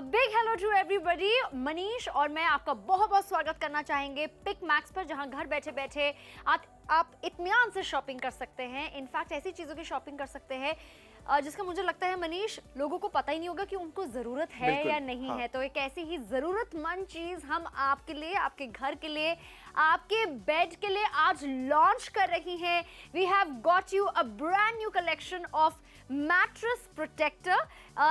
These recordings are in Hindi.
Big hello to everybody. Manish और मैं आपका बहुत बहुत स्वागत करना चाहेंगे पिक मैक्स पर, जहां घर बैठे बैठे आप इत्मीनान से शॉपिंग कर सकते हैं। इनफैक्ट ऐसी चीज़ों की शॉपिंग कर सकते हैं जिसका मुझे लगता है मनीष लोगों को पता ही नहीं होगा कि उनको ज़रूरत है या नहीं है। तो एक ऐसी ही ज़रूरतमंद चीज़ हम आपके लिए, आपके घर के लिए, आपके बेड के लिए आज लॉन्च कर रही हैं। We have got you a brand new collection of mattress protector,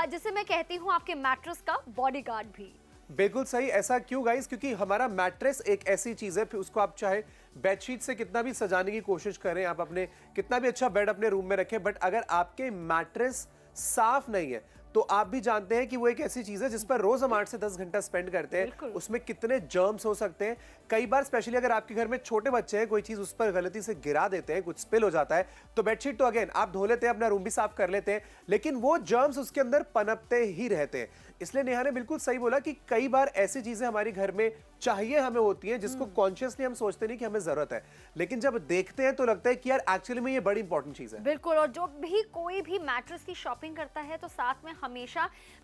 जिसे मैं कहती हूँ आपके मैट्रेस का बॉडीगार्ड भी। बिल्कुल सही। ऐसा क्यों गाइस? क्योंकि हमारा मैट्रेस एक ऐसी चीज है, फिर उसको आप चाहे बेडशीट से कितना भी सजाने की कोशिश करें, आप अपने कितना भी अच्छा बेड अपने रूम में रखें, बट अगर आपके मैट्रेस साफ नहीं है तो आप भी जानते हैं कि वो एक ऐसी चीज है जिस पर रोज हम 8 से 10 घंटा स्पेंड करते हैं। उसमें कितने जर्म्स हो सकते हैं। कई बार स्पेशली अगर आपके घर में छोटे बच्चे हैं, कोई चीज उस पर गलती से गिरा देते हैं, कुछ स्पिल हो जाता है, तो बेडशीट तो अगेन आप धो लेते हैं, अपना रूम भी साफ कर लेते हैं, लेकिन वो जर्म्स उसके अंदर पनपते ही रहते हैं। इसलिए नेहा ने बिल्कुल सही बोला कि कई बार ऐसी चीजें हमारी घर में चाहिए हमें होती हैं जिसको कॉन्शियसली हम सोचते नहीं कि हमें जरूरत है, लेकिन जब देखते हैं तो लगता है कि यार एक्चुअली में ये बड़ी इंपॉर्टेंट चीज है। बिल्कुल। और जो भी कोई भी मैट्रेस की शॉपिंग करता है तो साथ में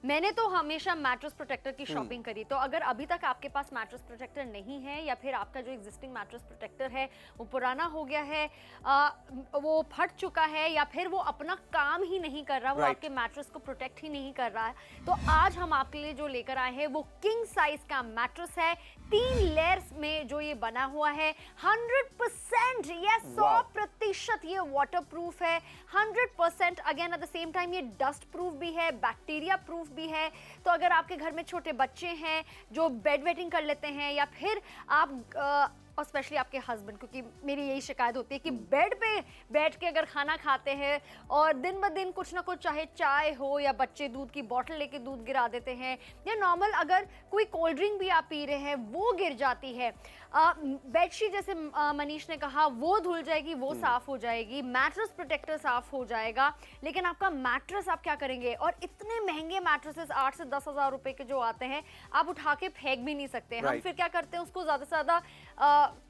मैंने तो हमेशा मैट्रेस प्रोटेक्टर की शॉपिंग करी। तो अगर अभी तक आपके पास मैट्रेस प्रोटेक्टर नहीं है, या फिर आपका जो एग्जिस्टिंग मैट्रेस प्रोटेक्टर है वो पुराना हो गया है, वो फट चुका है, या फिर वो अपना काम ही नहीं कर रहा, वो आपके मैट्रेस को प्रोटेक्ट ही नहीं कर रहा है, तो आज हम आपके लिए जो लेकर आए हैं वो किंग साइज का मैट्रेस है। 3 लेयर्स में जो ये बना हुआ है, 100% ये 100% ये वाटर प्रूफ है, 100% again at the same time ये डस्ट प्रूफ भी है, बैक्टीरिया प्रूफ भी है। तो अगर आपके घर में छोटे बच्चे हैं जो बेड वेटिंग कर लेते हैं, या फिर आप और स्पेशली आपके हस्बैंड, क्योंकि मेरी यही शिकायत होती है कि बेड पे बैठ के अगर खाना खाते हैं और दिन ब दिन कुछ ना कुछ, चाहे चाय हो या बच्चे दूध की बोतल लेके दूध गिरा देते हैं, या नॉर्मल अगर कोई कोल्ड ड्रिंक भी आप पी रहे हैं वो गिर जाती है। बेडशीट जैसे मनीष ने कहा वो धुल जाएगी, वो साफ हो जाएगी, मैट्रेस प्रोटेक्टर साफ हो जाएगा, लेकिन आपका मैट्रेस आप क्या करेंगे? और इतने महंगे मैट्रेसेस 8 से 10 हज़ार रुपए के जो आते हैं, आप उठा के फेंक भी नहीं सकते। हम फिर क्या करते हैं, उसको ज़्यादा से ज़्यादा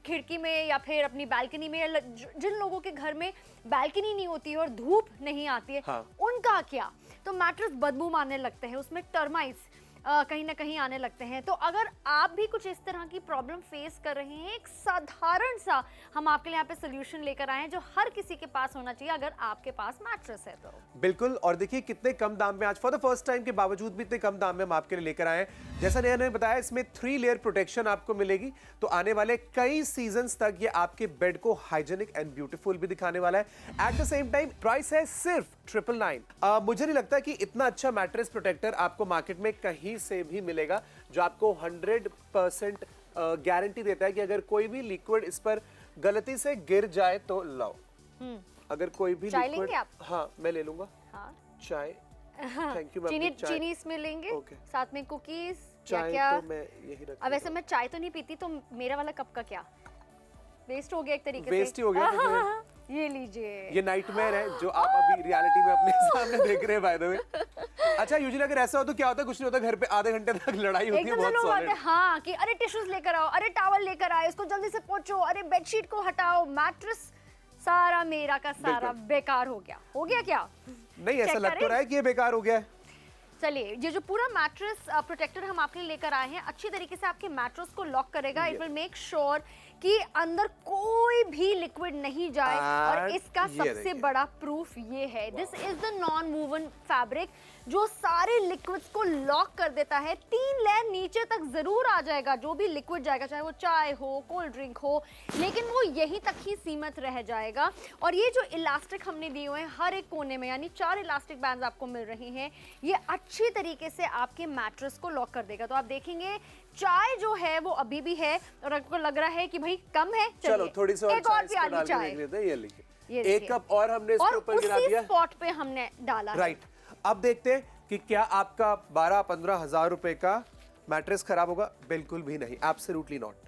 खिड़की में या फिर अपनी बालकनी में, जिन लोगों के घर में बालकनी नहीं होती है और धूप नहीं आती है, उनका क्या? तो मैट्रेस बदबू मारने लगते हैं, उसमें टर्माइट्स कहीं ना कहीं आने लगते हैं। तो अगर आप भी कुछ इस तरह की प्रॉब्लम फेस कर रहे हैं, एक साधारण सा हम आपके लिए यहाँ पे सोल्यूशन लेकर आए हैं जो हर किसी के पास होना चाहिए अगर आपके पास मैट्रेस है तो। बिल्कुल। और देखिए कितने कम दाम में, आज फॉर द फर्स्ट टाइम के बावजूद भी इतने कम दाम में हम आपके लिए लेकर आए हैं। जैसा नेहा ने बताया, इसमें 3 लेयर प्रोटेक्शन आपको मिलेगी, तो आने वाले कई सीजन्स तक ये आपके बेड को हाइजेनिक एंड ब्यूटीफुल भी दिखाने वाला है। At the same time price है सिर्फ 999। मुझे नहीं लगता कि इतना अच्छा मैट्रेस प्रोटेक्टर आपको मार्केट में कहीं से भी मिलेगा, जो आपको 100% गारंटी देता है कि अगर कोई भी लिक्विड इस पर गलती से गिर जाए तो लाओ। अगर कोई भी चाय लेंगे आप? हाँ मैं ले लूंगा। हाँ चाय, थैंक यू। चीनी इसमें लेंगे, साथ में कुकीज, चाय क्या? तो मैं यही रख। अब वैसे मैं चाय तो नहीं पीती, तो मेरा वाला कप का क्या? वेस्ट हो गया एक तरीके से। वेस्ट ही हो गया। ये लीजिए। ये नाइटमेयर है जो आप अभी रियलिटी में अपने सामने देख रहे हैं बाय द वे। अच्छा, यूजुअली अगर ऐसा हो तो क्या होता है? कुछ नहीं होता, घर पे आधे घंटे तक लड़ाई होती है, बहुत सॉलिड। हाँ, कि अरे टिश्यूज लेकर आओ, अरे टॉवल लेकर आओ, इसको जल्दी से पोंछो, अरे बेडशीट को हटाओ, मैट्रेस सारा मेरा का सारा बेकार हो गया क्या? नहीं, ऐसा लग तो रहा है कि ये बेकार हो गया है। चलिए, ये जो पूरा मैट्रेस प्रोटेक्टर हम आपके लिए लेकर आए हैं, अच्छी तरीके से आपके मैट्रेस को लॉक करेगा। इट विल मेक श्योर कि अंदर कोई भी लिक्विड नहीं जाए। और इसका सबसे बड़ा प्रूफ ये है, this is the non movable fabric, जो सारे लिक्विड्स को लॉक कर देता है। 3 लेयर नीचे तक जरूर आ जाएगा, जो भी लिक्विड जाएगा, चाहे वो चाय हो, कोल्ड ड्रिंक हो, लेकिन वो यहीं तक ही सीमित रह जाएगा। और ये जो इलास्टिक हमने दिए हुए हैं हर एक कोने में, यानी 4 इलास्टिक बैंड्स आपको मिल रहे हैं, ये अच्छी तरीके से आपके मैट्रेस को लॉक कर देगा। तो आप देखेंगे चाय जो है वो अभी भी है, और आपको लग रहा है कि भाई कम है, चलो थोड़ी सी और एक और प्याली चाय, ये लीजिए, 1 कप और हमने इसके ऊपर गिरा दिया, स्पॉट पे हमने डाला। राइट। अब देखते हैं कि क्या आपका 12-15 हजार रुपए का मैट्रेस खराब होगा। बिल्कुल भी नहीं, एब्सोल्युटली नॉट।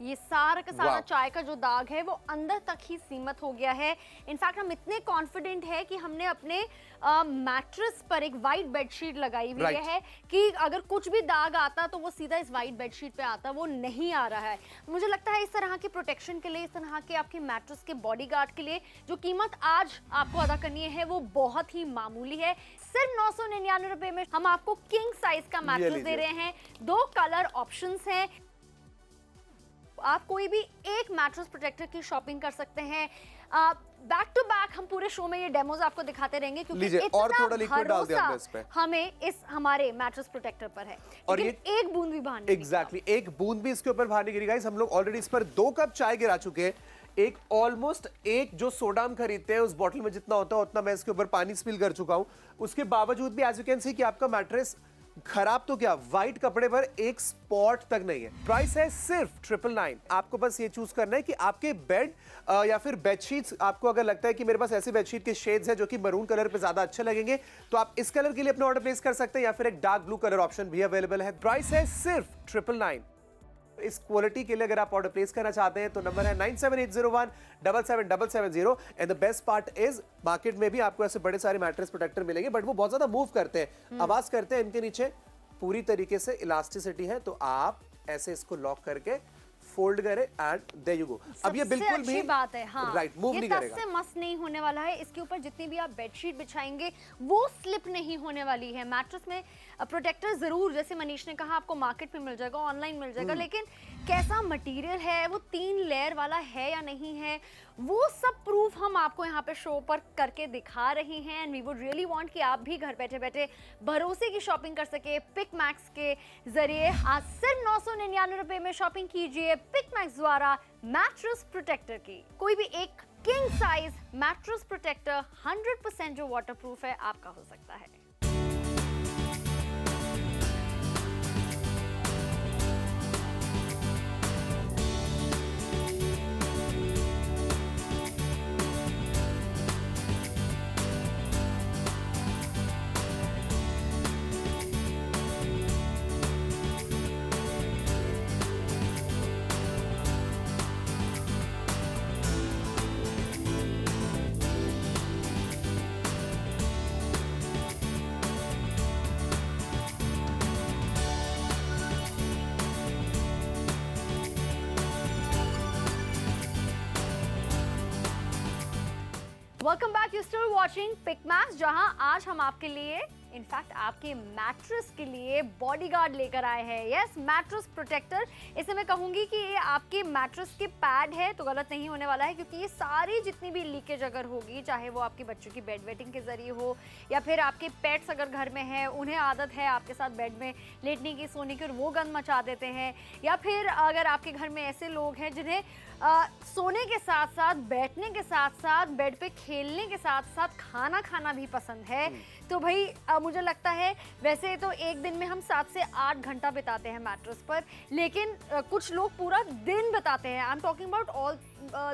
ये सारा का सारा चाय का जो दाग है वो अंदर तक ही सीमित हो गया है। इनफैक्ट हम इतने कॉन्फिडेंट है कि हमने अपने मैट्रेस पर एक वाइट बेडशीट लगाई हुई है कि अगर कुछ भी दाग आता तो वो सीधा इस वाइट बेडशीट पे आता, वो नहीं आ रहा है। मुझे लगता है इस तरह के प्रोटेक्शन के लिए, इस तरह के आपके मैट्रेस के बॉडीगार्ड के लिए जो कीमत आज आपको अदा करनी है वो बहुत ही मामूली है। सिर्फ 999 रुपए में हम आपको किंग साइज का मैट्रेस दे रहे हैं। 2 कलर ऑप्शंस हैं। आप कोई भी एक मैट्रेस प्रोटेक्टर की शॉपिंग कर सकते हैं। बैक टू बैक हम पूरे शो में ये डेमोज आपको दिखाते रहेंगे क्योंकि इतना और थोड़ा लिक्विड डाल दिया हमने इस पे। हमें इस हमारे मैट्रेस प्रोटेक्टर पर है और ये एक बूंद भी बाहर नहीं एग्जैक्टली एक बूंद भी इसके ऊपर बाहर नहीं गिरी गाइस। हम लोग ऑलरेडी इस पर 2 कप चाय गिरा चुके हैं। एक ऑलमोस्ट एक जो सोडा हम खरीदते हैं उस बॉटल में जितना होता है उतना मैं इसके ऊपर पानी स्पिल कर चुका हूं। उसके बावजूद भी एज यू कैन सी कि आपका मैट्रेस खराब तो क्या व्हाइट कपड़े पर एक स्पॉट तक नहीं है। प्राइस है सिर्फ 999। आपको बस ये चूज करना है कि आपके बेड या फिर बेडशीट्स, आपको अगर लगता है कि मेरे पास ऐसे बेडशीट के शेड्स हैं जो कि मरून कलर पे ज्यादा अच्छे लगेंगे तो आप इस कलर के लिए अपना ऑर्डर प्लेस कर सकते हैं या फिर एक डार्क ब्लू कलर ऑप्शन भी अवेलेबल है। प्राइस है सिर्फ 999। इस क्वालिटी के लिए अगर आप ऑर्डर प्लेस करना चाहते हैं तो नंबर है 9780177770 and the best part is market में भी आपको ऐसे बड़े सारे मैट्रेस प्रोटेक्टर मिलेंगे बट वो बहुत ज्यादा मूव करते हैं, आवाज करते हैं। इनके नीचे पूरी तरीके से इलास्टिसिटी है तो आप ऐसे इसको लॉक करके फोल्ड करें एंड देयर यू गो। अब ये बिल्कुल भी बात है, हाँ, राइट मूव नहीं करेगा। ये से मस्त नहीं होने वाला है। इसके ऊपर जितनी भी आप बेडशीट बिछाएंगे वो स्लिप नहीं होने वाली है। मैट्रेस में प्रोटेक्टर जरूर, जैसे मनीष ने कहा, आपको मार्केट में मिल जाएगा, ऑनलाइन मिल जाएगा, लेकिन कैसा मटेरियल है, वो 3 लेयर वाला है या नहीं है, वो सब प्रूफ हम आपको यहाँ पे शो पर करके दिखा रहे हैं। And we would really want कि आप भी घर बैठे बैठे भरोसे की शॉपिंग कर सके पिक मैक्स के जरिए। आज सिर्फ 999 रुपए में शॉपिंग कीजिए पिक मैक्स द्वारा मैट्रेस प्रोटेक्टर की। कोई भी एक किंग साइज मैट्रेस प्रोटेक्टर 100% जो वाटरप्रूफ है आपका हो सकता है। Welcome back, you still watching Pick Max, जहां आज हम आपके लिए इनफैक्ट आपके मैट्रेस के लिए बॉडीगार्ड लेकर आए हैं। Yes, mattress protector. इसे मैं कहूंगी कि ये आपके मैट्रेस के पैड है तो गलत नहीं होने वाला है, क्योंकि ये सारी जितनी भी लीकेज अगर होगी, चाहे वो आपके बच्चों की बेड वेटिंग के जरिए हो या फिर आपके पेट्स अगर घर में है, उन्हें आदत है आपके साथ बेड में लेटने की, सोने की, और वो गंद मचा देते हैं, या फिर अगर आपके घर में ऐसे लोग हैं जिन्हें सोने के साथ साथ, बैठने के साथ साथ, बेड पे खेलने के साथ साथ खाना खाना भी पसंद है, तो भाई मुझे लगता है वैसे तो एक दिन में हम 7 से 8 घंटा बिताते हैं मैट्रेस पर, लेकिन कुछ लोग पूरा दिन बिताते हैं। I am talking about all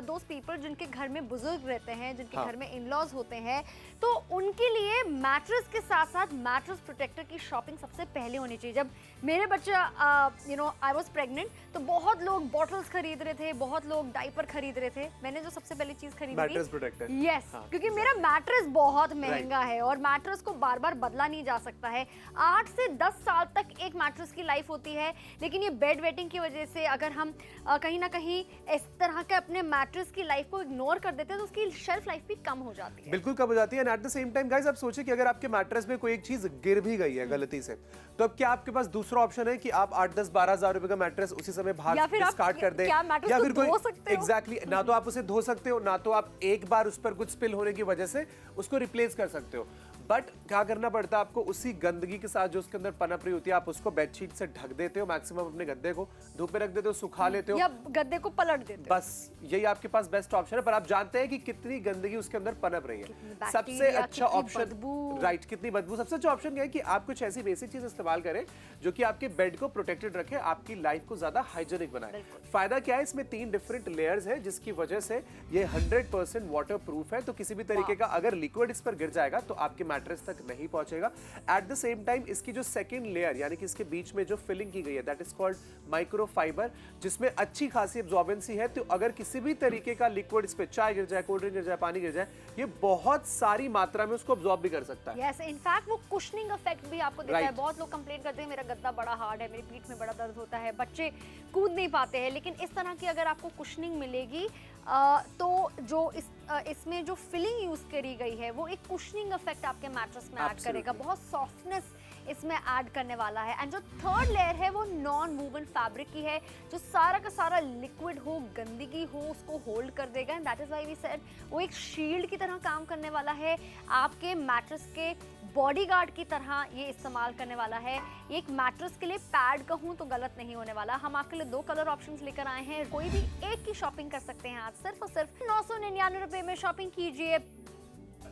those people जिनके घर में बुजुर्ग रहते हैं, जिनके घर में इन लॉज होते हैं, तो उनके लिए मैट्रेस के साथ साथ मैट्रेस प्रोटेक्टर की शॉपिंग सबसे पहले होनी चाहिए। जब मेरे बच्चा आई वाज प्रेग्नेंट तो बहुत लोग बॉटल्स खरीद रहे थे, बहुत लोग डायपर खरीद रहे थे। मैंने जो सबसे पहली चीज खरीदी मैट्रेस प्रोटेक्टर, यस, क्योंकि मेरा मैट्रेस बहुत महंगा है और मैट्रेस को बार बार बदला नहीं जा सकता है। 8 से 10 साल तक एक मैट्रेस की लाइफ होती है, लेकिन ये बेड वेटिंग की वजह से अगर हम कहीं ना कहीं इस तरह के अपने मैट्रेस की लाइफ को इग्नोर कर देते हैं तो उसकी शेल्फ लाइफ भी कम हो जाती है। बिल्कुल कम हो जाती है। And at the same time guys, आप सोचिए कि अगर आपके मैट्रेस में कोई एक चीज गिर भी गई है गलती से, तो अब क्या आपके पास दूसरा ऑप्शन है कि आप 8, 10, 12 हजार रुपए का मैट्रेस उसी समय बाहर डिस्कार्ड कर दें, या फिर कोई एग्जैक्टली ना तो आप उसे धो सकते हो, ना तो आप एक बार उस पर कुछ स्पिल होने की वजह से उसको रिप्लेस कर सकते हो। बट क्या करना पड़ता है आपको, उसी गंदगी के साथ जो उसके अंदर पनप रही होती है, आप उसको बेडशीट से ढक देते हो, मैक्सिमम अपने गद्दे को धूप में रख देते हो, सुखा लेते हो या गद्दे को पलट देते हो, बस यही आपके पास बेस्ट ऑप्शन है। पर आप जानते हैं कि कितनी गंदगी उसके अंदर पनप रही है। सबसे अच्छा ऑप्शन, राइट, कितनी बदबू, सबसे अच्छा ऑप्शन है कि आप कुछ ऐसी बेसिक चीज इस्तेमाल करें जो कि आपके बेड को प्रोटेक्टेड रखे, आपकी लाइफ को ज्यादा हाइजीनिक बनाए। फायदा क्या है, इसमें 3 डिफरेंट लेयर्स है जिसकी वजह से ये 100% वाटर प्रूफ है, तो किसी भी तरीके का अगर लिक्विड इस पर गिर जाएगा तो आपके मैट्रेस तक नहीं पहुंचेगा। एट द सेम टाइम इसकी जो सेकंड लेयर, यानी कि इसके बीच में जो फिलिंग की गई है, दैट इज कॉल्ड माइक्रोफाइबर, जिसमें अच्छी खासी एब्जॉर्बेंसी है, तो अगर किसी भी तरीके का लिक्विड इस पे, चाय गिर जाए, कोल्ड ड्रिंक गिर जाए, पानी गिर जाए, ये बहुत सारी मात्रा में उसको एब्जॉर्ब भी कर सकता है। यस, इनफैक्ट वो कुशनिंग इफेक्ट भी आपको देता है। बहुत लोग कंप्लेन करते हैं मेरा गद्दा बड़ा हार्ड है, मेरी पीठ में बड़ा दर्द होता है, बच्चे कूद नहीं पाते हैं, लेकिन इस तरह की अगर आपको कुशनिंग मिलेगी तो जो इस इसमें जो फिलिंग यूज करी गई है वो एक कुशनिंग इफेक्ट आपके मैट्रेस में ऐड करेगा, बहुत सॉफ्टनेस इसमें ऐड करने वाला है। एंड जो थर्ड लेयर है वो नॉन वूवन फैब्रिक की है, जो सारा का सारा लिक्विड हो, गंदगी हो, उसको होल्ड कर देगा। And that is why we said वो एक शील्ड की तरह काम करने वाला है, आपके मैट्रेस के बॉडीगार्ड की तरह ये इस्तेमाल करने वाला है। एक मैट्रेस के लिए पैड कहूँ तो गलत नहीं होने वाला। हम आपके लिए 2 कलर ऑप्शंस लेकर आए हैं, कोई भी एक की शॉपिंग कर सकते हैं आज सिर्फ और सिर्फ 999 रुपए में शॉपिंग कीजिए।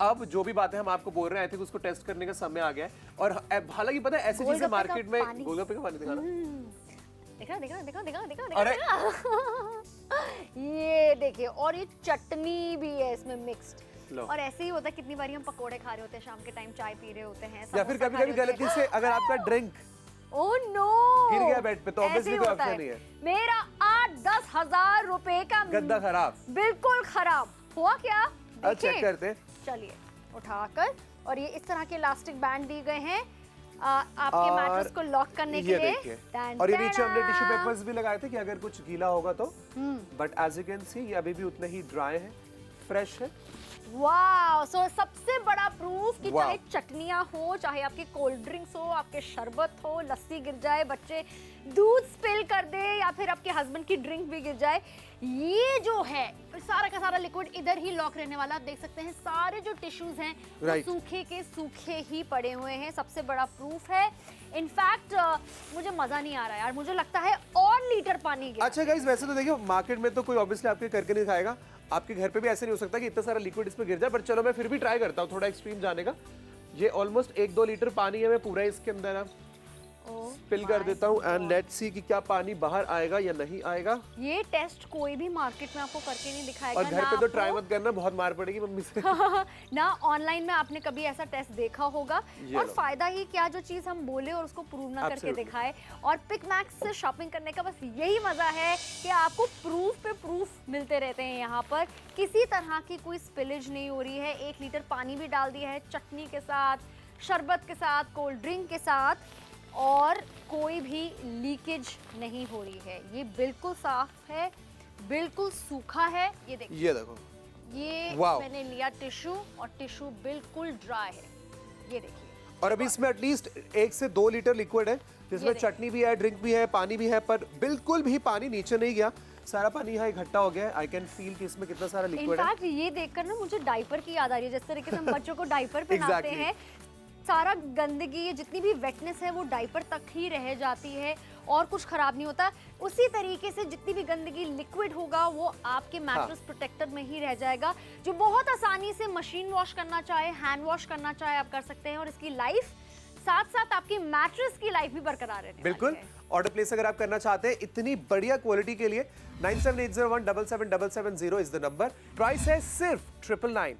अब जो भी बातें हम आपको बोल रहे हैं, आई थिंक उसको टेस्ट करने का समय आ गया है। और हालांकि पता है ऐसी चीजें मार्केट में, गोलगप्पे का पानी दिखाना, देखा अरे ये देखिए, और ये चटनी भी है इसमें मिक्स्ड। लो। और ऐसे ही होता है, कितनी बारी हम पकोड़े खा रहे होते हैं शाम के टाइम, चाय पी रहे होते हैं, या फिर कभी कभी गलती से अगर आपका ड्रिंक ओह नो गिर गया बेड पे तो ऑब्वियसली कोई ऑप्शन नहीं है। मेरा 8-10 हजार रुपए का गद्दा खराब, बिल्कुल खराब हुआ क्या, चेक करते हैं। चलिए उठाकर, और ये इस तरह के इलास्टिक बैंड दिए गए हैं आपके मैट्रेस को लॉक करने के लिए। और ये नीचे हमने टिश्यू पेपर्स भी लगाए थे कि अगर कुछ गीला होगा तो, but as you can see ये अभी भी उतना ही ड्राई है, फ्रेश है। वाओ, सो सबसे बड़ा प्रूफ कि चाहे चटनियां हो, चाहे आपकी कोल्ड ड्रिंक्स हो, आपके शरबत हो, लस्सी गिर जाए, बच्चे दूध स्पिल कर दे, या फिर आपके हस्बैंड की ड्रिंक भी गिर जाए, ये जो है सारा का सारा लिक्विड इधर ही लॉक रहने वाला। आप देख सकते हैं सारे जो टिश्यूज हैं वो सूखे के सूखे ही पड़े हुए हैं, सबसे बड़ा प्रूफ है। इनफैक्ट मुझे मजा नहीं आ रहा यार, मुझे लगता है और लीटर पानी गिरा। अच्छा गाइस, वैसे तो देखिए मार्केट में तो कोई ऑब्वियसली आपके करके नहीं खाएगा, आपके घर पे भी ऐसे नहीं हो सकता कि इतना सारा लिक्विड इस पे गिर जाए, पर चलो मैं फिर भी ट्राई करता हूँ थोड़ा एक्सट्रीम जाने का। ये ऑलमोस्ट 1-2 लीटर पानी है, मैं पूरा इसके अंदर ना स्पिल कर देता हूँ एंड लेट्स सी कि क्या पानी बाहर आएगा या नहीं आएगा। ये टेस्ट कोई भी मार्केट में आपको करके नहीं दिखाएगा, और घर पे तो ट्राई मत करना, बहुत मार पड़ेगी मम्मी से। ना ऑनलाइन में आपने कभी ऐसा टेस्ट देखा होगा। और फायदा ही क्या, जो चीज हम बोले और उसको प्रूव ना करके दिखाए। और पिक मैक्स से शॉपिंग करने का बस यही मजा है कि आपको प्रूफ पे प्रूफ मिलते रहते हैं। यहाँ पर किसी तरह की कोई स्पिलेज नहीं हो रही है। 1 लीटर पानी भी डाल दिया है चटनी के साथ, शरबत के साथ, कोल्ड ड्रिंक के साथ, और कोई भी लीकेज नहीं हो रही है। ये बिल्कुल साफ है, बिल्कुल सूखा है। ये देखो, ये मैंने लिया टिश्यू, और टिश्यू बिल्कुल ड्राई है। ये देखिए, और अभी इसमें एटलीस्ट 1 से 2 लीटर लिक्विड है, जिसमें चटनी भी है, ड्रिंक भी है, पानी भी है, पर बिल्कुल भी पानी नीचे नहीं गया। सारा पानी यहाँ इकट्ठा हो गया है। आई कैन फील कि इसमें कितना सारा लिक्विड है। इनफैक्ट ये देखकर ना मुझे डायपर की याद आ रही है, जिस तरीके से हम बच्चों को डायपर पहनाते हैं। सारा गंदगी, जितनी भी वेटनेस है वो डायपर तक ही रह जाती है और कुछ खराब नहीं होता। उसी तरीके से जितनी भी गंदगी लिक्विड होगा वो आपके मैट्रेस प्रोटेक्टर में ही रह जाएगा, जो बहुत आसानी से मशीन वॉश करना चाहे, हैंड वॉश करना चाहे, आप कर सकते हैं। और इसकी लाइफ साथ साथ आपकी मैट्रेस की लाइफ भी बरकरार रहने बिल्कुल। ऑर्डर प्लेस अगर आप करना चाहते हैं इतनी बढ़िया क्वालिटी के लिए 9780177770 इज द नंबर। प्राइस है सिर्फ 999।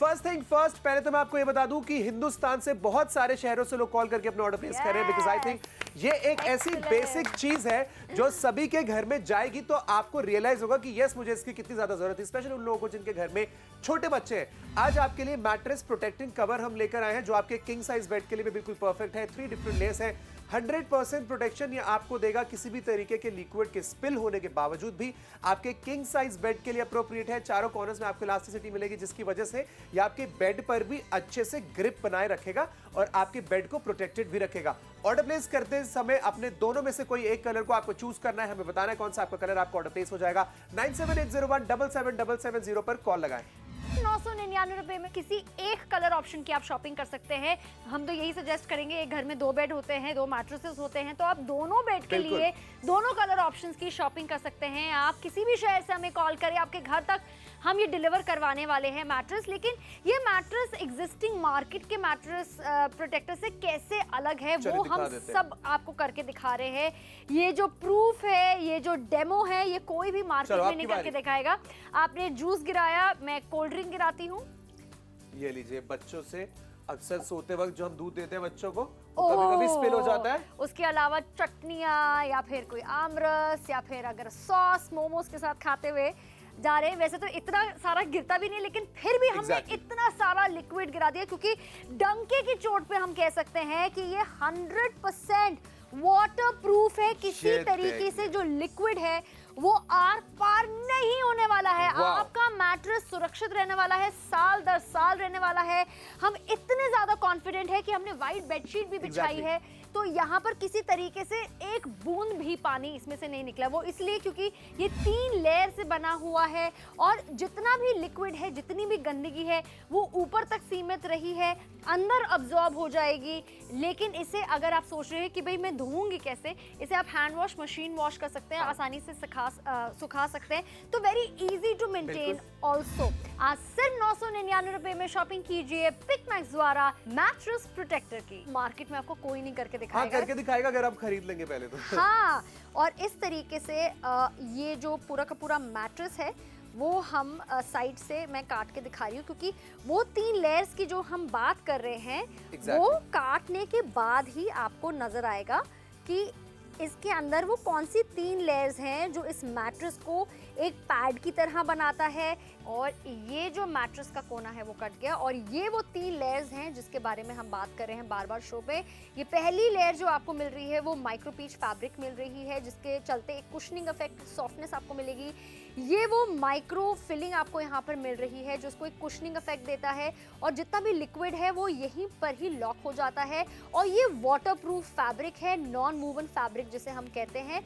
फर्स्ट थिंग फर्स्ट, पहले तो मैं आपको ये बता दूं कि हिंदुस्तान से बहुत सारे शहरों से लोग कॉल करके अपने ऑर्डर प्लेस कर रहे हैं, बिकॉज आई थिंक ये एक ऐसी बेसिक चीज है जो सभी के घर में जाएगी तो आपको रियलाइज होगा कि यस, मुझे इसकी कितनी ज्यादा जरूरत है, स्पेशली उन लोगों को जिनके घर में छोटे बच्चे हैं। आज आपके लिए मैट्रेस प्रोटेक्टिंग कवर हम लेकर आए हैं, जो आपके किंग साइज बेड के लिए भी बिल्कुल परफेक्ट है। 3 डिफरेंट लेयर्स हैं, 100% प्रोटेक्शन ये आपको देगा किसी भी तरीके के लिक्विड के स्पिल होने के बावजूद भी। आपके किंग साइज बेड के लिए अप्रोप्रिएट है। चारों कॉर्नर्स में आपको इलास्टिसिटी मिलेगी, जिसकी वजह से ये आपके बेड पर भी अच्छे से ग्रिप बनाए रखेगा और आपके बेड को प्रोटेक्टेड भी रखेगा। ऑर्डर प्लेस करते समय अपने दोनों में से कोई एक कलर को आपको चूज करना है, हमें बताना है कौन सा आपका कलर आपका ऑर्डर प्लेस हो जाएगा। 9780177770 पर कॉल लगाएं। सिर्फ 999 रुपए में किसी एक कलर ऑप्शन की आप शॉपिंग कर सकते हैं। हम तो यही सजेस्ट करेंगे, एक घर में 2 बेड होते हैं, 2 मैट्रेसेस होते हैं, तो आप दोनों बेड के बिल्कुल। लिए दोनों कलर ऑप्शंस की शॉपिंग कर सकते हैं। आप किसी भी शहर से हमें कॉल करें, आपके घर तक हम ये डिलीवर करवाने वाले हैं मैट्रेस। लेकिन ये मैट्रेस एग्जिस्टिंग मार्केट के मैट्रेस प्रोटेक्टर से कैसे अलग है वो हम सब आपको करके दिखा रहे हैं। ये जो प्रूफ है, ये जो डेमो है, ये कोई भी मार्केट में नहीं करके दिखाएगा। आपने जूस गिराया, मैं कोल्ड ड्रिंक गिराती हूँ। ये लीजिए, बच्चों से अक्सर सोते वक्त जो हम दूध देते हैं बच्चों को, कभी-कभी स्पिल हो जाता है। उसके अलावा चटनियाँ या फिर कोई आमरस या फिर अगर सॉस मोमोज के साथ खाते हुए जा रहे हैं। वैसे तो इतना सारा गिरता भी नहीं, लेकिन फिर भी हमने इतना सारा लिक्विड गिरा दिया क्योंकि डंके की चोट पे हम कह सकते हैं कि ये 100% वाटरप्रूफ है। किसी तरीके से जो लिक्विड है वो आर पार नहीं होने वाला है। आपका मैट्रेस सुरक्षित रहने वाला है, साल दर साल रहने वाला है। हम इतने ज्यादा कॉन्फिडेंट है कि हमने व्हाइट बेडशीट भी बिछाई है, तो यहाँ पर किसी तरीके से एक बूंद भी पानी इसमें से नहीं निकला। वो इसलिए क्योंकि ये 3 लेयर से बना हुआ है और जितना भी लिक्विड है, जितनी भी गंदगी है, वो ऊपर तक सीमित रही है, अंदर अब्जॉर्ब हो जाएगी। लेकिन इसे अगर आप सोच रहे हैं कि भाई मैं धोऊंगी कैसे, इसे आप हैंड वॉश, मशीन वॉश कर सकते हैं, आसानी से सुखा सकते हैं। तो very easy to maintain also. आज सिर्फ 999 रुपए में शॉपिंग कीजिए पिकमैक्स द्वारा मैट्रेस प्रोटेक्टर की। मार्केट में आपको कोई नहीं करके दिखाएगा। हाँ, करके दिखाएगा अगर आप खरीद लेंगे पहले तो। हाँ, और इस तरीके से ये जो पूरा का पूरा मैट्रेस है वो हम साइड से मैं काट के दिखा रही हूँ क्योंकि वो 3 लेयर्स की जो हम बात कर रहे हैं वो काटने के बाद ही आपको नजर आएगा कि इसके अंदर वो कौन सी 3 लेयर्स हैं जो इस मैट्रेस को एक पैड की तरह बनाता है। और ये जो मैट्रेस का कोना है वो कट गया और ये वो 3 लेयर्स हैं जिसके बारे में हम बात कर रहे हैं बार बार शो पे। ये पहली लेयर जो आपको मिल रही है वो माइक्रोपीच फैब्रिक मिल रही है, जिसके चलते एक कुशनिंग इफेक्ट, सॉफ्टनेस आपको मिलेगी। ये वो माइक्रो फिलिंग आपको यहाँ पर मिल रही है जो उसको एक कुशनिंग इफेक्ट देता है और जितना भी लिक्विड है वो यहीं पर ही लॉक हो जाता है। और ये वाटरप्रूफ फैब्रिक है, नॉन मूवन फैब्रिक जिसे हम कहते हैं।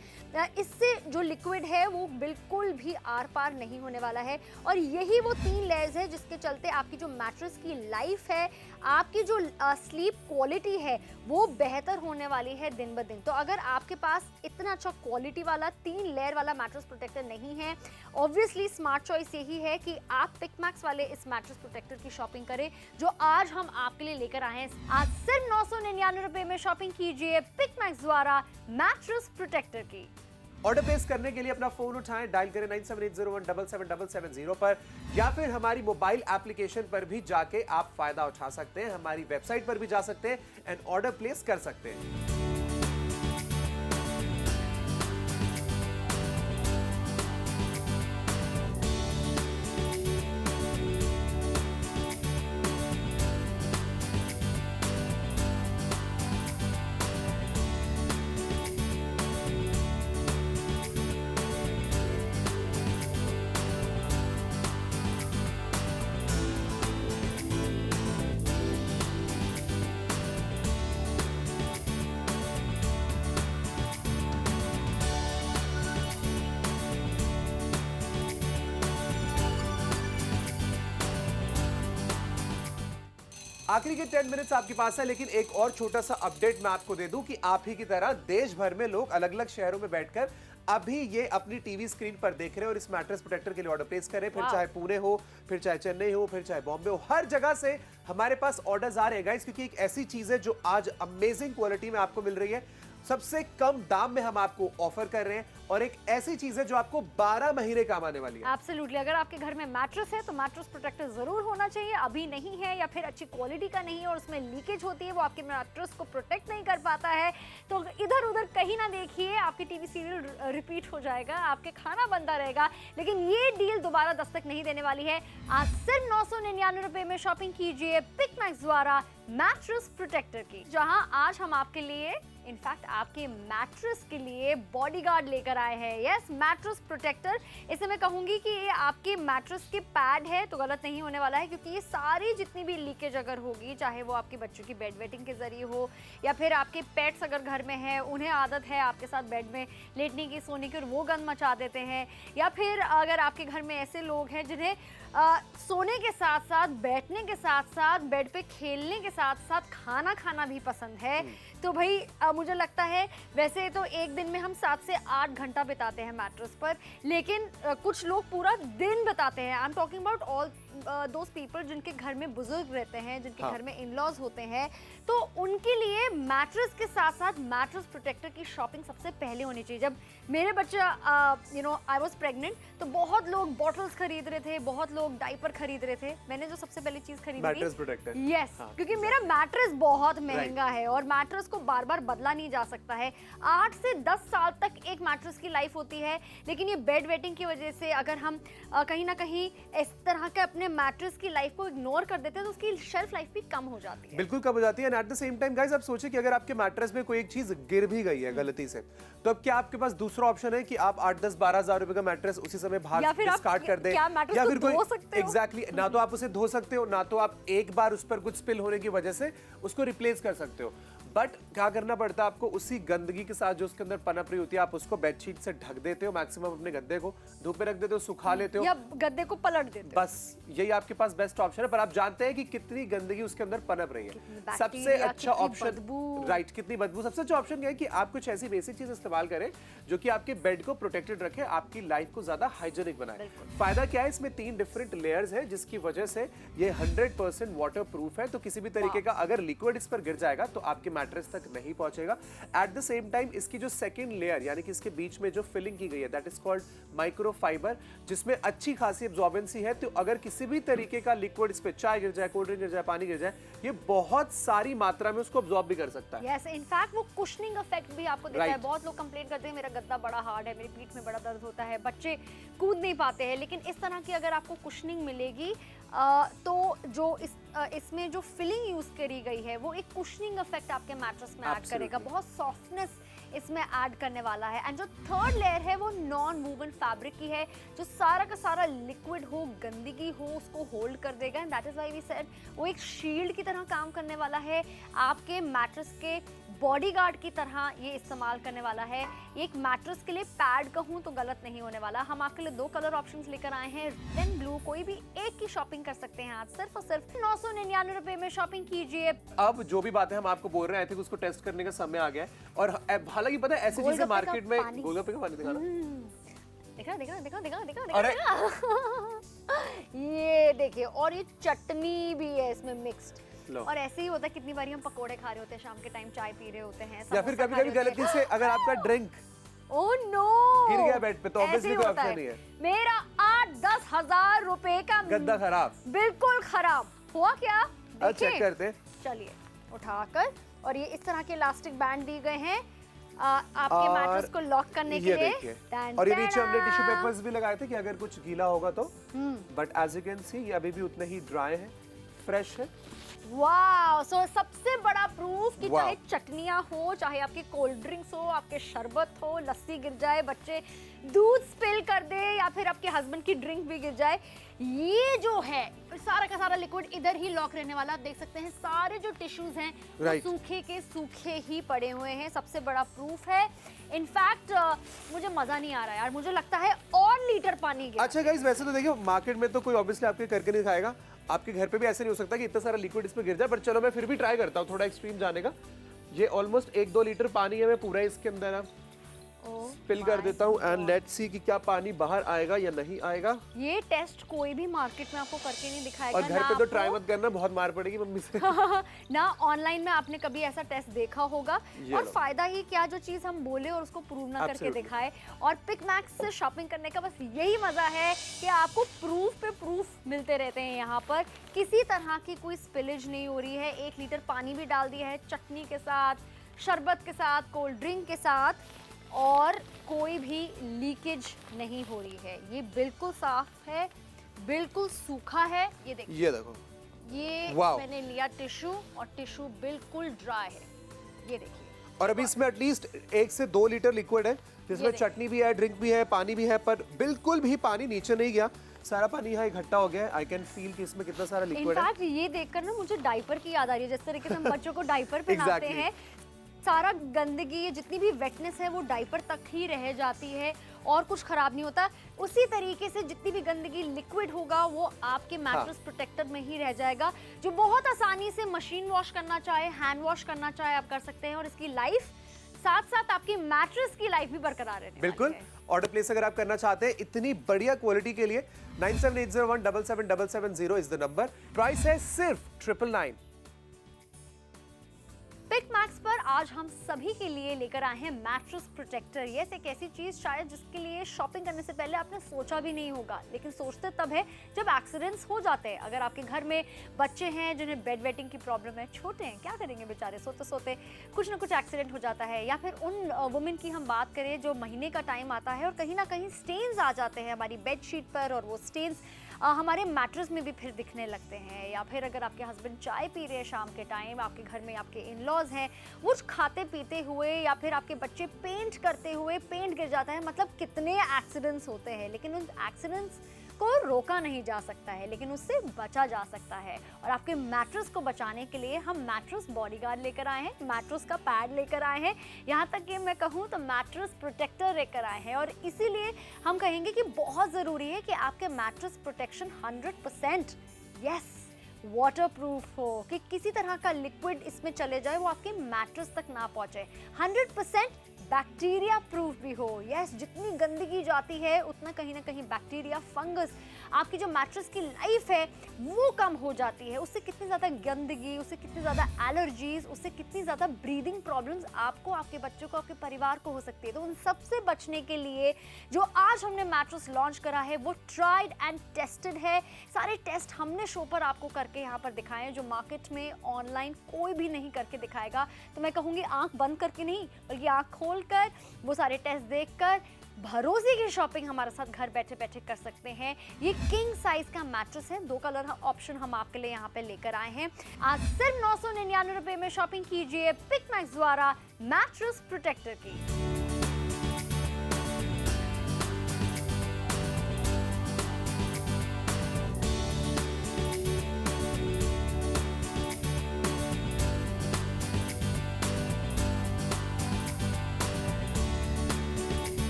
इससे जो लिक्विड है वो बिल्कुल भी आर पार नहीं होने वाला है। और यही वो 3 लेयर्स है जिसके चलते आपकी जो मैट्रेस की लाइफ है, आपकी जो स्लीप क्वालिटी है वो बेहतर होने वाली है दिन ब दिन। तो अगर आपके पास इतना अच्छा क्वालिटी वाला 3 लेयर वाला मैट्रेस प्रोटेक्टर नहीं है, ऑब्वियसली स्मार्ट चॉइस यही है कि आप पिकमैक्स वाले इस मैट्रेस प्रोटेक्टर की शॉपिंग करें जो आज हम आपके लिए लेकर आए हैं। आज सिर्फ 999 रुपए में शॉपिंग कीजिए पिकमैक्स द्वारा मैट्रेस प्रोटेक्टर की। ऑर्डर प्लेस करने के लिए अपना फोन उठाएं, डायल करें 9780177770 पर या फिर हमारी मोबाइल एप्लीकेशन पर भी जाके आप फायदा उठा सकते हैं। हमारी वेबसाइट पर भी जा सकते हैं एंड ऑर्डर प्लेस कर सकते हैं। आखिरी के 10 मिनट्स आपके पास है, लेकिन एक और छोटा सा अपडेट मैं आपको दे दूं कि आप ही की तरह देश भर में लोग अलग अलग शहरों में बैठकर अभी ये अपनी टीवी स्क्रीन पर देख रहे हैं और इस मैट्रेस प्रोटेक्टर के लिए ऑर्डर प्लेस करें। फिर चाहे पुणे हो, फिर चाहे चेन्नई हो, फिर चाहे बॉम्बे हो, हर जगह से हमारे पास ऑर्डर्स आ रहे हैं गाइस, क्योंकि एक ऐसी चीज है जो आज अमेजिंग क्वालिटी में आपको मिल रही है, सबसे कम दाम में हम आपको ऑफर कर रहे हैं और एक ऐसी चीज है जो आपको 12 महीने काम आने वाली है। एब्सोल्युटली। अगर आपके घर में मैट्रेस है तो मैट्रेस प्रोटेक्टर जरूर होना चाहिए। अभी नहीं है या फिर अच्छी क्वालिटी का नहीं है और उसमें लीकेज होती है, वो आपके मैट्रेस को प्रोटेक्ट नहीं कर पाता है, तो इधर उधर कहीं ना देखिए, आपकी टीवी सीरियल रिपीट हो जाएगा, आपके खाना बनता रहेगा। लेकिन ये डील दोबारा दस्तक नहीं देने वाली है। आज सिर्फ 999 रुपए में शॉपिंग कीजिए पिकमैक्स द्वारा मैट्रेस प्रोटेक्टर की, जहां आज हम आपके लिए इनफैक्ट आपके मैट्रेस के लिए बॉडीगार्ड लेकर आए हैं। Yes, mattress protector. इसे मैं कहूंगी कि ये आपके मैट्रेस के पैड है तो गलत नहीं होने वाला है, क्योंकि ये सारी जितनी भी लीकेज अगर होगी, चाहे वो आपके बच्चों की बेड वेटिंग के जरिए हो या फिर आपके पेट्स अगर घर में है, उन्हें आदत है आपके साथ बेड में लेटने की, सोने की, और वो गंद मचा देते हैं, या फिर अगर आपके घर में ऐसे लोग हैं जिन्हें सोने के साथ साथ, बैठने के साथ साथ, बेड पे खेलने के साथ साथ खाना खाना भी पसंद है, तो भाई मुझे लगता है वैसे तो एक दिन में हम 7 से 8 घंटा बिताते हैं मैट्रेस पर, लेकिन कुछ लोग पूरा दिन बिताते हैं। I am talking about all those people जिनके घर में बुजुर्ग रहते हैं, जिनके घर में इन लॉज होते हैं, तो उनके लिए मैट्रेस के साथ साथ मैट्रेस प्रोटेक्टर की शॉपिंग सबसे पहले होनी चाहिए। जब मेरे बच्चे आई वाज प्रेग्नेंट, तो बहुत लोग बॉटल्स खरीद रहे थे, बहुत लोग डाइपर खरीद रहे थे। मैंने जो सबसे पहली चीज खरीदी मैट्रेस प्रोटेक्टर। यस, क्योंकि मेरा मैट्रेस बहुत महंगा है और मैट्रेस को बार बार बदला नहीं जा सकता है। 8 से 10 साल तक एक मैट्रेस की लाइफ होती है, लेकिन ये बेड वेटिंग की वजह से अगर हम कहीं ना कहीं इस तरह के अपने मैट्रेस की लाइफ को इग्नोर कर देते हैं तो उसकी शेल्फ लाइफ भी कम हो जाती है। बिल्कुल कम हो जाती है। And at the same time guys, आप सोचिए कि अगर आपके मैट्रेस में कोई एक चीज गिर भी गई है गलती से, तो अब क्या आपके पास दूसरा ऑप्शन है कि आप 8, 10, 12 हजार रुपए का मैट्रेस उसी समय बाहर डिस्कार्ड कर दें, या फिर कोई एग्जैक्टली ना तो आप उसे धो सकते हो, ना तो आप एक बार उस पर कुछ स्पिल होने की वजह से उसको रिप्लेस कर सकते हो। बट क्या करना पड़ता है आपको, उसी गंदगी के साथ जो उसके अंदर पनप रही होती है, आप उसको बेडशीट से ढक देते हो, मैक्सिमम अपने गद्दे को धूप में रख देते हो, सुखा लेते हो या गद्दे को पलट देते हो। बस यही आपके पास बेस्ट ऑप्शन है। पर आप जानते हैं कि कितनी गंदगी उसके अंदर पनप रही है। सबसे अच्छा ऑप्शन, राइट, कितनी बदबू। सबसे अच्छा ऑप्शन क्या है कि आप कुछ ऐसी बेसिक चीज इस्तेमाल करें जो कि आपके बेड को प्रोटेक्टेड रखे, आपकी लाइफ को ज्यादा हाइजीनिक बनाए। फायदा क्या है, इसमें 3 डिफरेंट लेयर्स है, जिसकी वजह से ये 100% वाटर प्रूफ है। तो किसी भी तरीके का अगर लिक्विड इस पर गिर जाएगा तो आपके मैट्रेस तक नहीं पहुंचेगा। एट द सेम टाइम इसकी जो सेकंड लेयर, यानी कि इसके बीच में जो फिलिंग की गई है, दैट इज कॉल्ड माइक्रोफाइबर, जिसमें अच्छी खासी एब्जॉर्बेंसी है। तो अगर किसी भी तरीके का लिक्विड इस पे, चाय गिर जाए, कोल्ड ड्रिंक गिर जाए, पानी गिर जाए, ये बहुत सारी मात्रा में उसको एब्जॉर्ब भी कर सकता है। यस, इनफैक्ट वो कुशनिंग इफेक्ट भी आपको देता है। बहुत लोग कंप्लेंट करते हैं मेरा गद्दा बड़ा हार्ड है, मेरी पीठ में बड़ा दर्द होता है, बच्चे कूद नहीं पाते हैं, लेकिन इस तरह की अगर आपको कुशनिंग मिलेगी तो जो इसमें जो फिलिंग यूज करी गई है वो एक कुशनिंग इफेक्ट आपके मैट्रेस में ऐड करेगा, बहुत सॉफ्टनेस इसमें ऐड करने वाला है। एंड जो थर्ड लेयर है वो नॉन वूवन फैब्रिक की है, जो सारा का सारा लिक्विड हो, गंदगी हो, उसको होल्ड कर देगा। And that is why we said वो एक शील्ड की तरह काम करने वाला है, आपके मैट्रेस के बॉडीगार्ड की तरह ये इस्तेमाल करने वाला है। एक मैट्रेस के लिए पैड कहूँ तो गलत नहीं होने वाला। हम आपके लिए 2 कलर ऑप्शंस लेकर आए हैं, रेड एंड ब्लू। कोई भी एक की शॉपिंग कर सकते हैं आज सिर्फ और सिर्फ 999 रुपए में शॉपिंग कीजिए। अब जो भी बातें हम आपको बोल रहे हैं, उसको टेस्ट करने का समय आ गया है। और हालांकि पता है ऐसी चीजें मार्केट में, गोलगप्पे का पानी दिखाना, ये देखिए, और ये चटनी भी है इसमें मिक्स्ड। और ऐसे ही होता है, कितनी बार हम पकोड़े खा रहे होते हैं शाम के टाइम, चाय पी रहे होते हैं, या फिर कभी कभी गलती से अगर आपका ड्रिंक नो गिर गया बेड पे, तो ऑब्वियसली कोई ऑप्शन नहीं है। मेरा 8-10 हजार रुपए का गद्दा खराब, बिल्कुल खराब हुआ क्या, चेक करते। चलिए उठाकर, और ये इस तरह के इलास्टिक बैंड दिए गए हैं आपके मैट्रेस को लॉक करने के लिए। और ये नीचे हमने टिश्यू पेपर्स भी लगाए थे कि अगर कुछ गीला होगा तो, but as you can see ये अभी भी उतना ही ड्राई है, फ्रेश है। वाओ, सो सबसे बड़ा प्रूफ कि चाहे चटनियां हो, चाहे आपके कोल्ड ड्रिंक्स हो, आपके शरबत हो, लस्सी गिर जाए, बच्चे दूध स्पिल कर दे, या फिर आपके हस्बैंड की ड्रिंक भी गिर जाए, ये जो है सारा का सारा लिक्विड इधर ही लॉक रहने वाला। आप देख सकते हैं सारे जो टिश्यूज हैं वो सूखे के सूखे ही पड़े हुए हैं। सबसे बड़ा प्रूफ है। इनफैक्ट मुझे मजा नहीं आ रहा यार, मुझे लगता है और लीटर पानी गिरा। अच्छा गाइस, वैसे तो देखिए मार्केट में तो कोई ऑब्वियसली आपके करके नहीं खाएगा, आपके घर पे भी ऐसे नहीं हो सकता कि इतना सारा लिक्विड इसमें गिर जाए, पर चलो मैं फिर भी ट्राई करता हूँ थोड़ा एक्सट्रीम जाने का। ये ऑलमोस्ट 1-2 लीटर पानी है, मैं पूरा इसके अंदर स्पिल कर देता हूँ एंड लेट्स सी कि क्या पानी बाहर आएगा या नहीं आएगा। ये टेस्ट कोई भी मार्केट में आपको करके नहीं दिखाएगा, और घर पे तो ट्राई मत करना, बहुत मार पड़ेगी मम्मी से। ना ऑनलाइन में आपने कभी ऐसा टेस्ट देखा होगा। और फायदा ही क्या, जो चीज हम बोले और उसको प्रूव ना करके दिखाए। और पिकमैक्स से शॉपिंग करने का बस यही मजा है कि आपको प्रूफ पे प्रूफ मिलते रहते हैं। यहाँ पर किसी तरह की कोई स्पिलेज नहीं हो रही है। 1 लीटर पानी भी डाल दिया है चटनी के साथ, शरबत के साथ, कोल्ड ड्रिंक के साथ, और कोई भी लीकेज नहीं हो रही है। ये बिल्कुल साफ है, बिल्कुल सूखा है। ये देखिए, ये मैंने लिया टिश्यू, और टिश्यू बिल्कुल ड्राई है। ये देखिए, और अभी इसमें एटलीस्ट 1 से 2 लीटर लिक्विड है, जिसमें देखिए। चटनी भी है, ड्रिंक भी है, पानी भी है, पर बिल्कुल भी पानी नीचे नहीं गया। सारा पानी यहाँ इकट्ठा हो गया है। आई कैन फील कि इसमें कितना सारा लिक्विड है। इनफैक्ट ये देखकर ना मुझे डायपर की याद आ रही है, जिस तरीके से हम बच्चों को डायपर पहनाते Exactly. हैं, सारा गंदगी जितनी भी वेटनेस है वो डायपर तक ही रह जाती है और कुछ खराब नहीं होता। उसी तरीके से जितनी भी गंदगी लिक्विड होगा वो आपके मैट्रेस प्रोटेक्टर में ही रह जाएगा, जो बहुत आसानी से मशीन वॉश करना चाहे, हैंड वॉश करना चाहे आप कर सकते हैं, और इसकी लाइफ साथ साथ आपकी मैट्रेस की लाइफ भी बरकरार रहने वाली बिल्कुल। है। ऑर्डर प्लेस अगर आप करना चाहते हैं इतनी बढ़िया क्वालिटी के लिए 9780177770 इज द नंबर। प्राइस है सिर्फ 999। पिक मैक्स पर आज हम सभी के लिए लेकर आए हैं मैट्रेस प्रोटेक्टर। ये एक ऐसी चीज शायद जिसके लिए शॉपिंग करने से पहले आपने सोचा भी नहीं होगा, लेकिन सोचते तब है जब एक्सीडेंट्स हो जाते हैं। अगर आपके घर में बच्चे हैं जिन्हें बेड वेटिंग की प्रॉब्लम है, छोटे हैं, क्या करेंगे बेचारे, सोते सोते कुछ ना कुछ एक्सीडेंट हो जाता है, या फिर उन वुमेन की हम बात करें जो महीने का टाइम आता है और कहीं ना कहीं स्टेन्स आ जाते हैं हमारी बेडशीट पर, और वो स्टेन्स हमारे मैट्रेस में भी फिर दिखने लगते हैं। या फिर अगर आपके हस्बैंड चाय पी रहे हैं शाम के टाइम, आपके घर में आपके इन-लॉज हैं, वो खाते पीते हुए, या फिर आपके बच्चे पेंट करते हुए पेंट गिर जाता है, मतलब कितने एक्सीडेंट्स होते हैं। लेकिन उन एक्सीडेंट्स को रोका नहीं जा सकता है, लेकिन उससे बचा जा सकता है। और आपके मैट्रेस को बचाने के लिए हम मैट्रेस बॉडीगार्ड लेकर आए हैं, मैट्रेस का पैड लेकर आए हैं, यहाँ तक कि मैं कहूँ तो मैट्रेस प्रोटेक्टर लेकर आए हैं। और इसीलिए हम कहेंगे कि बहुत ज़रूरी है कि आपके mattress protection 100% yes water proof हो, कि किसी तरह का लिक्विड इसमें चले जाए वो आपके मैट्रेस तक ना पहुंचे। 100% बैक्टीरिया प्रूफ भी हो। यस, जितनी गंदगी जाती है उतना कहीं ना कहीं बैक्टीरिया, फंगस, आपकी जो मैट्रेस की लाइफ है वो कम हो जाती है। उससे कितनी ज़्यादा गंदगी, उससे कितनी ज़्यादा एलर्जीज, उससे कितनी ज़्यादा ब्रीदिंग प्रॉब्लम्स आपको, आपके बच्चों को, आपके परिवार को हो सकती है। तो उन सबसे बचने के लिए जो आज हमने मैट्रेस लॉन्च करा है वो ट्राइड एंड टेस्टेड है। सारे टेस्ट हमने शो पर आपको करके यहाँ पर दिखाए हैं, जो मार्केट में ऑनलाइन कोई भी नहीं करके दिखाएगा। तो मैं कहूँगी आंख बंद करके नहीं, बल्कि आंख खोलकर वो सारे टेस्ट देखकर भरोसे की शॉपिंग हमारे साथ घर बैठे बैठे कर सकते हैं। ये किंग साइज का मैट्रेस है, 2 कलर ऑप्शन हम आपके लिए यहाँ पे लेकर आए हैं। आज सिर्फ 999 रुपए में शॉपिंग कीजिए पिक मैक्स द्वारा मैट्रेस प्रोटेक्टर की।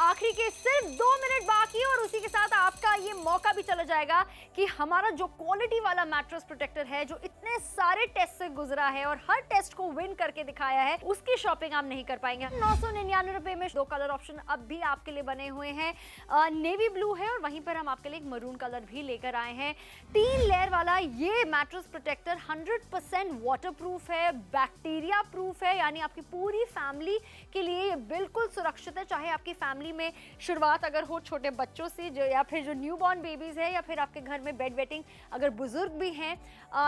आखिरी के सिर्फ 2 मिनट बाकी, और उसी के साथ आपका ये मौका भी चला जाएगा कि हमारा जो क्वालिटी वाला मैट्रेस प्रोटेक्टर है, जो इतने सारे टेस्ट से गुजरा है और हर टेस्ट को विन करके दिखाया है, उसकी शॉपिंग आप नहीं कर पाएंगे। 999 रुपए में 2 कलर ऑप्शन अब भी आपके लिए बने हुए हैं। नेवी ब्लू है और वहीं पर हम आपके लिए एक मरून कलर भी लेकर आए हैं। 3 लेयर वाला ये मैट्रेस प्रोटेक्टर 100% वाटर प्रूफ है, बैक्टीरिया प्रूफ है, यानी आपकी पूरी फैमिली के लिए ये बिल्कुल सुरक्षित है। चाहे आपकी फैमिली में शुरुआत अगर हो छोटे बच्चों से, जो या फिर जो न्यूबॉर्न बेबीज है, या फिर आपके घर में बेड वेटिंग अगर बुजुर्ग भी हैं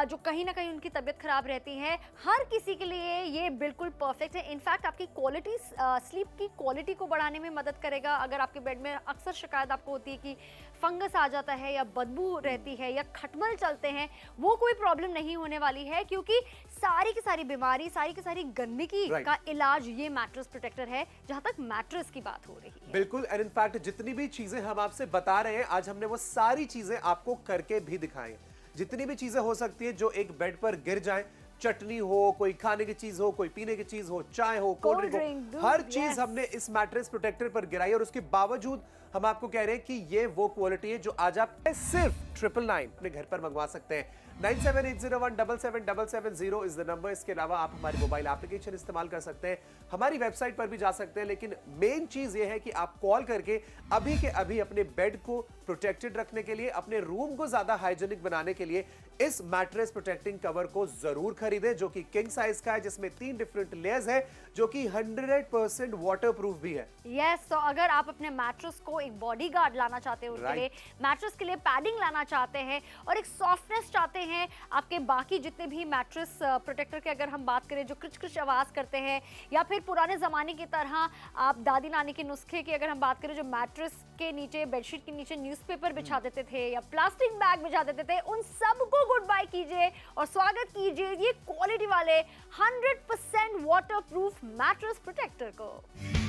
जो कहीं ना कहीं उनकी तबीयत खराब रहती है, हर किसी के लिए ये बिल्कुल परफेक्ट है। इनफैक्ट आपकी क्वालिटी, स्लीप की क्वालिटी को बढ़ाने में मदद करेगा। अगर आपके बेड में अक्सर शिकायत आपको होती है कि फंगस आ जाता है, या बदबू रहती है, या खटमल चलते हैं, वो कोई प्रॉब्लम नहीं होने वाली है, क्योंकि सारी की सारी बीमारी, सारी की सारी गंदगी का इलाज ये मैट्रेस प्रोटेक्टर है, जहां तक मैट्रेस की बात हो रही है। बिल्कुल। एंड इनफैक्ट जितनी भी चीजें हम आपसे बता रहे हैं आज हमने वो सारी चीजें आपको करके भी दिखाई हैं। जितनी भी चीजें हो सकती है जो एक बेड पर गिर जाए, चटनी हो, कोई खाने की चीज हो, कोई पीने की चीज हो, चाय हो, कोल्ड ड्रिंक हो, हर चीज हमने इस मैट्रेस प्रोटेक्टर पर गिराई, और उसके बावजूद हम आपको कह रहे हैं कि ये वो क्वालिटी है जो आज आप सिर्फ 999 अपने घर पर मंगवा सकते हैं। 9780177770 इज द नंबर। इसके अलावा आप हमारी मोबाइल एप्लीकेशन इस्तेमाल कर सकते हैं, हमारी वेबसाइट पर भी जा सकते हैं, लेकिन मेन चीज ये है कि आप कॉल करके अभी के अभी अपने बेड को प्रोटेक्टेड रखने के लिए, अपने रूम को ज्यादा हाइजीनिक बनाने के लिए इस मैट्रेस प्रोटेक्टिंग कवर को जरूर खरीदें, जो कि किंग साइज का है, जिसमें 3 डिफरेंट लेयर्स है, जो कि 100% वाटरप्रूफ भी है। यस, तो अगर आप अपने मैट्रेस को एक बॉडीगार्ड लाना चाहते हैं उनके लिए, मैट्रेस के लिए पैडिंग लाना चाहते हैं और एक सॉफ्टनेस चाहते हैं, आपके बाकी जितने भी मैट्रेस प्रोटेक्टर के अगर हम बात करें जो क्रिच क्रिच आवाज करते हैं, या फिर पुराने जमाने की तरह आप दादी नानी के नुस्खे की अगर हम बात करें जो मैट्रेस के नीचे, बेडशीट के नीचे न्यूज़पेपर बिछा देते थे या प्लास्टिक बैग बिछा देते थे, उन सबको गुड बाय कीजिए और स्वागत कीजिए ये क्वालिटी वाले 100% वाटरप्रूफ मैट्रेस प्रोटेक्टर को।